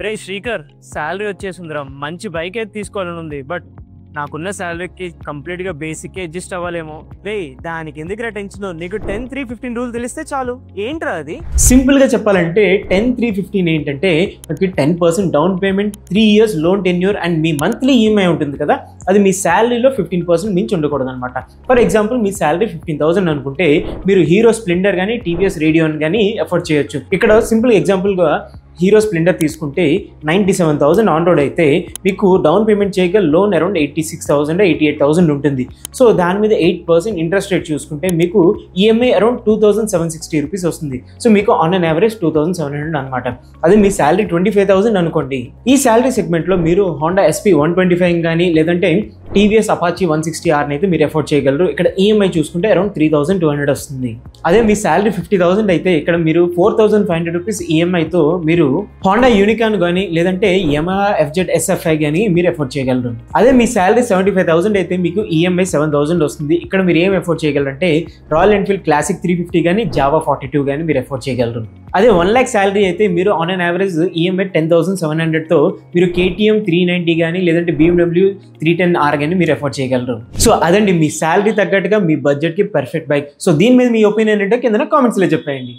రే Srikar, salary వచ్చేసిందిరా, మంచి bike అయితే తీసుకోవాలని ఉంది. బట్ నాకున్న శాలరీకి కంప్లీట్గా బేసిక్ అడ్జస్ట్ అవ్వాలేమో. రే దానికి ఎందుకురా టెన్షన్? నీకు 10-3-15 రూల్ తెలిస్తే చాలు. ఏంట్రా అది? సింపుల్గా చెప్పాలంటే 10-3-15 ఏంటంటే మనకి 10% down payment, 3 years loan tenure and me monthly EMI ఉంటుంది కదా, అది మీ శాలరీలో 15% మించి ఉండకూడదు అనమాట. ఫర్ ఎగ్జాంపుల్ మీ శాలరీ 15,000 అనుకుంటే మీరు హీరో స్ప్లెండర్ కానీ టీవీఎస్ రేడియోన్ కానీ ఎఫోర్డ్ చేయొచ్చు. ఇక్కడ సింపుల్ ఎగ్జాంపుల్గా హీరో స్ప్లెండర్ తీసుకుంటే 97,000 ఆన్ రోడ్ అయితే మీకు డౌన్ పేమెంట్ చేయగల లోన్ అరౌండ్ 86,000 88,000 ఉంటుంది. సో దాని మీద 8% ఇంట్రెస్ట్ రేట్ చూసుకుంటే మీకు ఈఎంఐ అరౌండ్ 2,760 రూపీస్ వస్తుంది. సో మీకు ఆన్ అన్ యావరేజ్ 2,700 అనమాట. అదే మీ శాలరీ 25,000 అనుకోండి. ఈ శాలరీ సెగ్మెంట్లో మీరు హోండా SP 125 కానీ లేదంటే టీవీఎస్ అపాచీ 160R అయితే మీరు ఎఫోర్డ్ చేయగలరు. ఇక్కడ ఈఎంఐ చూసుకుంటే అరౌండ్ 3,200 వస్తుంది. అదే మీ శాలరీ 50,000 అయితే ఇక్కడ మీరు 4,500 రూపీస్ ఈఎంఐతో మీరు హోండా యూనికాన్ కానీ లేదంటే యమహా FZ SFI కానీ మీరు ఎఫోర్డ్ చేయగలరు. అదే మీ శాలరీ 75,000 అయితే మీకు ఈఎంఐ 7,000 వస్తుంది. ఇక్కడ మీరు ఏం ఎఫోర్డ్ చేయగలరంటే రాయల్ ఎన్ఫీల్డ్ క్లాసిక్ 350 కానీ జావా 42 కానీ మీరు ఎఫోర్డ్ చేయగలరు. అదే 1 lakh శాలరీ అయితే మీరు ఆన్ అన్ యావరేజ్ ఈఎంఐ 10,700తో మీరు KTM 390 కానీ లేదంటే BMW 310R కానీ మీరు ఎఫోర్డ్ చేయగలరు. సో అదండి మీ శాలరీ తగ్గట్టుగా మీ బడ్జెట్కి పర్ఫెక్ట్ బైక్. సో దీని మీద మీ ఒపీనియన్ ఏంటో కింద కామెంట్స్లో చెప్పేయండి.